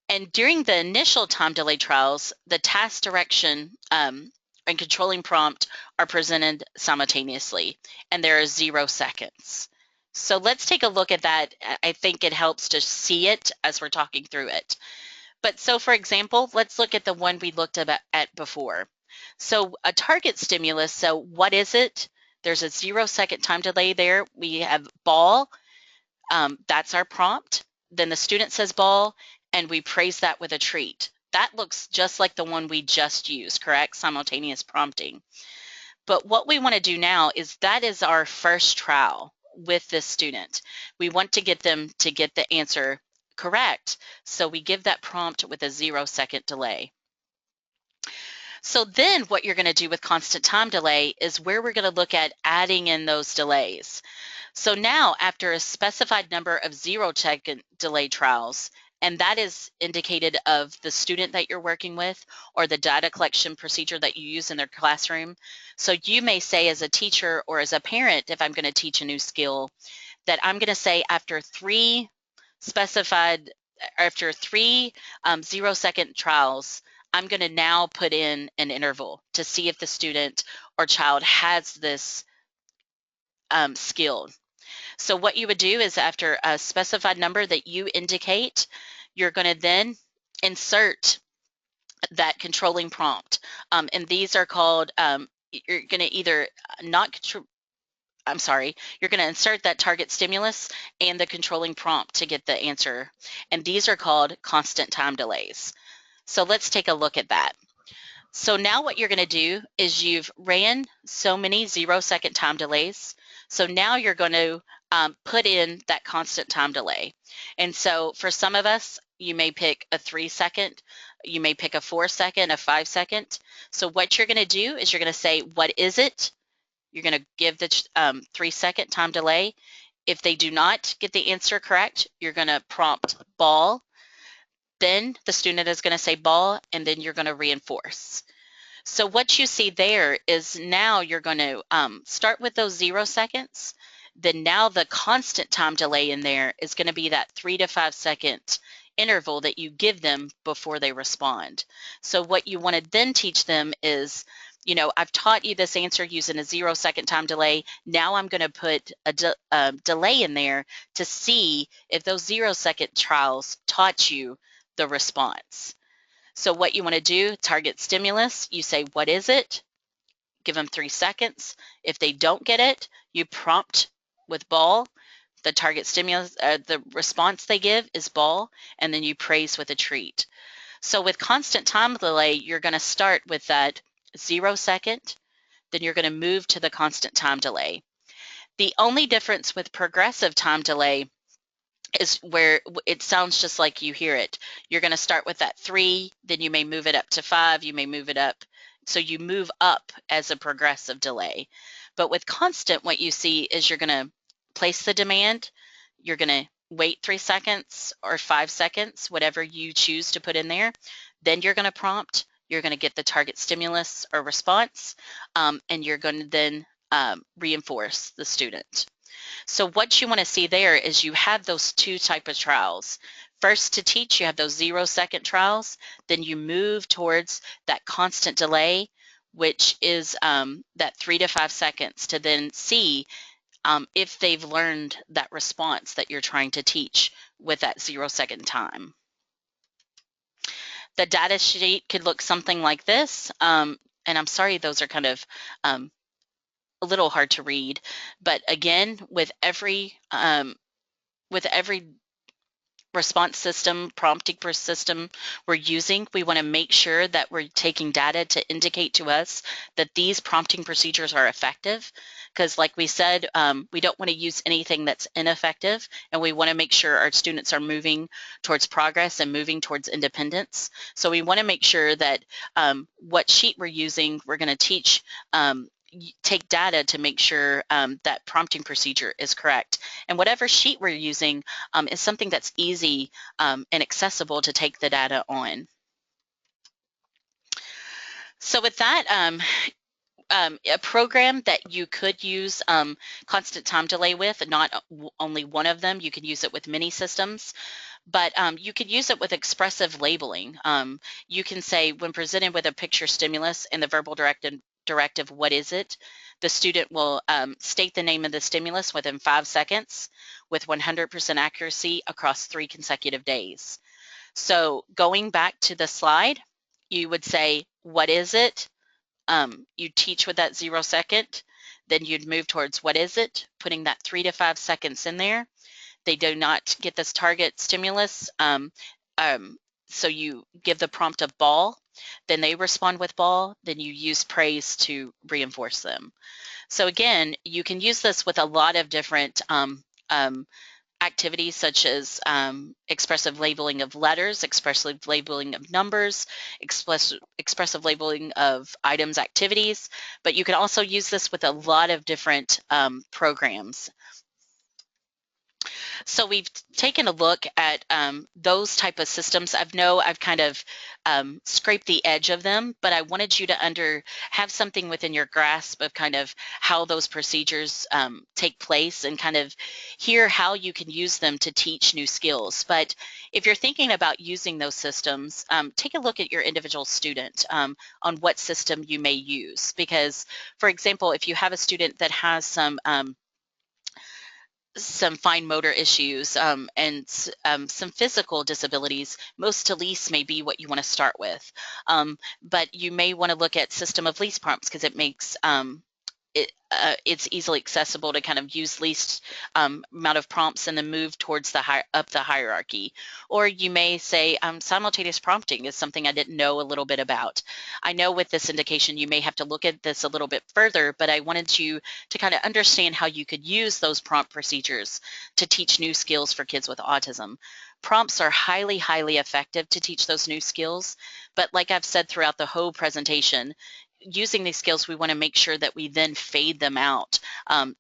And during the initial time delay trials, the task direction and controlling prompt are presented simultaneously, and there are 0 seconds. So let's take a look at that. I think it helps to see it as we're talking through it. But so for example, let's look at the one we looked at before. So a target stimulus, so what is it? There's a 0-second time delay there. We have ball, that's our prompt. Then the student says ball, and we praise that with a treat. That looks just like the one we just used, correct? Simultaneous prompting. But what we want to do now is that is our first trial with this student. We want to get them to get the answer correct. So we give that prompt with a 0-second delay. So then what you're going to do with constant time delay is where we're going to look at adding in those delays. So now after a specified number of 0-second delay trials, and that is indicated of the student that you're working with or the data collection procedure that you use in their classroom. So you may say as a teacher or as a parent, if I'm going to teach a new skill, that I'm going to say after three 0-second trials, I'm going to now put in an interval to see if the student or child has this skill. So what you would do is after a specified number that you indicate, you're going to then insert that controlling prompt. And these are called, you're going to either you're going to insert that target stimulus and the controlling prompt to get the answer. And these are called constant time delays. So let's take a look at that. So now what you're going to do is you've ran so many 0-second time delays. So now you're going to put in that constant time delay. And so for some of us, you may pick a 3-second, you may pick a 4-second, a 5-second. So what you're going to do is you're going to say, what is it? You're going to give the 3-second time delay. If they do not get the answer correct, you're going to prompt ball. Then the student is going to say ball, and then you're going to reinforce. So what you see there is now you're going to start with those 0 seconds. Then now the constant time delay in there is going to be that 3 to 5 second interval that you give them before they respond. So what you want to then teach them is, you know, I've taught you this answer using a 0-second time delay. Now I'm going to put a delay in there to see if those 0-second trials taught you the response. So what you want to do, target stimulus, you say, what is it? Give them 3 seconds. If they don't get it, you prompt with ball. The target stimulus, the response they give is ball, and then you praise with a treat. So with constant time delay, you're going to start with that 0 second, then you're going to move to the constant time delay. The only difference with progressive time delay is where it sounds just like you hear it. You're going to start with that 3, then you may move it up to 5, you may move it up. So you move up as a progressive delay. But with constant, what you see is you're going to place the demand, you're going to wait 3 seconds or 5 seconds, whatever you choose to put in there. Then you're going to prompt, you're going to get the target stimulus or response, and you're going to then reinforce the student. So what you want to see there is you have those 2 type of trials. First, to teach, you have those 0 second trials. Then you move towards that constant delay, which is that 3 to 5 seconds, to then see if they've learned that response that you're trying to teach with that 0 second time. The data sheet could look something like this. And I'm sorry, those are kind of a little hard to read, but again, with every response system, prompting per system we're using, we want to make sure that we're taking data to indicate to us that these prompting procedures are effective. Because like we said, we don't want to use anything that's ineffective, and we want to make sure our students are moving towards progress and moving towards independence. So we want to make sure that what sheet we're using, we're going to teach take data to make sure that prompting procedure is correct. And whatever sheet we're using is something that's easy and accessible to take the data on. So with that, a program that you could use constant time delay with, not only one of them, you can use it with many systems, but you could use it with expressive labeling. You can say, when presented with a picture stimulus and the verbal directive, what is it? The student will state the name of the stimulus within 5 seconds with 100% accuracy across 3 consecutive days. So going back to the slide, you would say, what is it? You teach with that 0 second, then you'd move towards what is it, putting that 3 to 5 seconds in there. They do not get this target stimulus, so you give the prompt of ball, then they respond with ball, then you use praise to reinforce them. So again, you can use this with a lot of different activities, such as expressive labeling of letters, expressive labeling of numbers, expressive labeling of items, activities, but you can also use this with a lot of different programs. So we've taken a look at those type of systems. I've kind of scraped the edge of them, but I wanted you to have something within your grasp of kind of how those procedures take place, and kind of hear how you can use them to teach new skills. But if you're thinking about using those systems, take a look at your individual student on what system you may use. Because, for example, if you have a student that has some fine motor issues and some physical disabilities, most to least may be what you want to start with. But you may want to look at system of least prompts, because it makes it's easily accessible to kind of use least amount of prompts and then move towards up the hierarchy. Or you may say simultaneous prompting is something I didn't know a little bit about. I know with this indication you may have to look at this a little bit further, but I wanted you to kind of understand how you could use those prompt procedures to teach new skills for kids with autism. Prompts are highly, highly effective to teach those new skills, but like I've said throughout the whole presentation, using these skills, we want to make sure that we then fade them out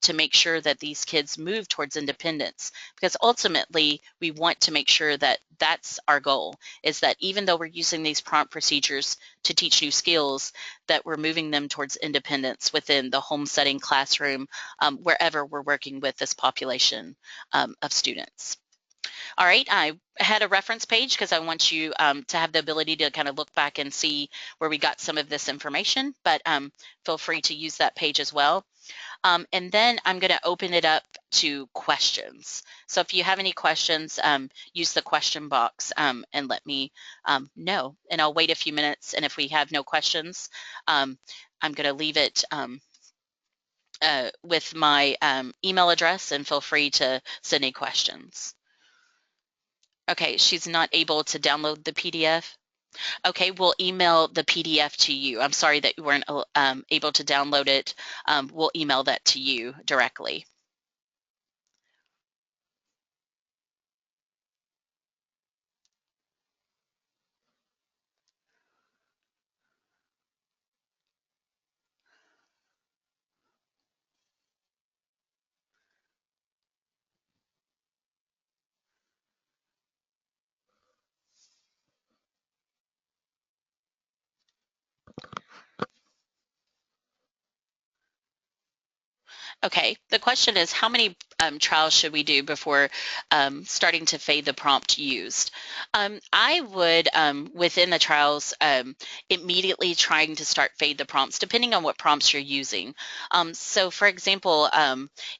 to make sure that these kids move towards independence. Because ultimately, we want to make sure that that's our goal, is that even though we're using these prompt procedures to teach new skills, that we're moving them towards independence within the home setting, classroom, wherever we're working with this population of students. All right, I had a reference page because I want you to have the ability to kind of look back and see where we got some of this information, but feel free to use that page as well. And then I'm going to open it up to questions. So if you have any questions, use the question box and let me know. And I'll wait a few minutes, and if we have no questions, I'm going to leave it with my email address, and feel free to send any questions. Okay, she's not able to download the PDF. Okay, we'll email the PDF to you. I'm sorry that you weren't able to download it. We'll email that to you directly. Okay, the question is how many trials should we do before starting to fade the prompt used? I would, within the trials, immediately trying to start fade the prompts, depending on what prompts you're using. So, for example,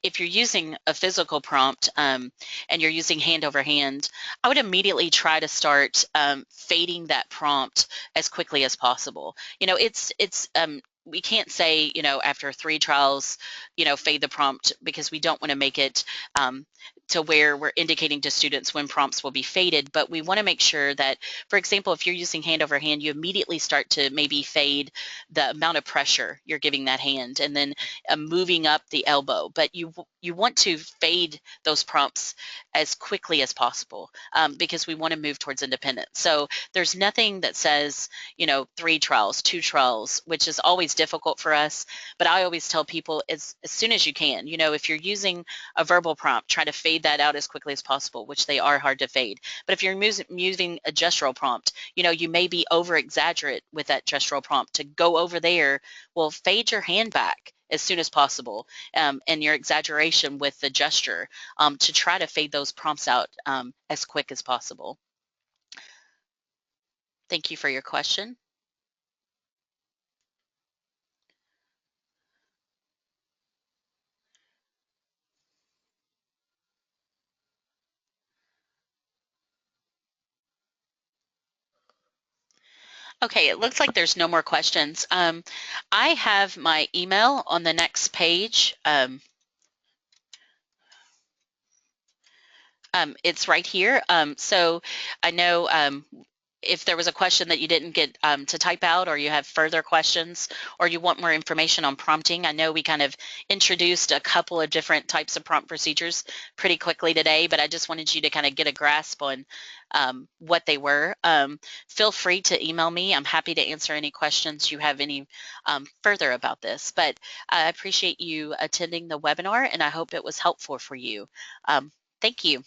if you're using a physical prompt and you're using hand over hand, I would immediately try to start fading that prompt as quickly as possible. We can't say, after 3 trials, fade the prompt because we don't want to make it to where we're indicating to students when prompts will be faded. But we want to make sure that, for example, if you're using hand over hand, you immediately start to maybe fade the amount of pressure you're giving that hand and then moving up the elbow. But you want to fade those prompts as quickly as possible because we want to move towards independence. So there's nothing that says, 3 trials, 2 trials, which is always difficult for us. But I always tell people as soon as you can, if you're using a verbal prompt, try to fade that out as quickly as possible, which they are hard to fade. But if you're using a gestural prompt, you may be over exaggerate with that gestural prompt to go over there. Well, fade your hand back as soon as possible and your exaggeration with the gesture to try to fade those prompts out as quick as possible. Thank you for your question. Okay, it looks like there's no more questions. I have my email on the next page. It's right here. So I know if there was a question that you didn't get to type out, or you have further questions, or you want more information on prompting. I know we kind of introduced a couple of different types of prompt procedures pretty quickly today, but I just wanted you to kind of get a grasp on what they were. Feel free to email me. I'm happy to answer any questions you have any further about this. But I appreciate you attending the webinar, and I hope it was helpful for you. Thank you.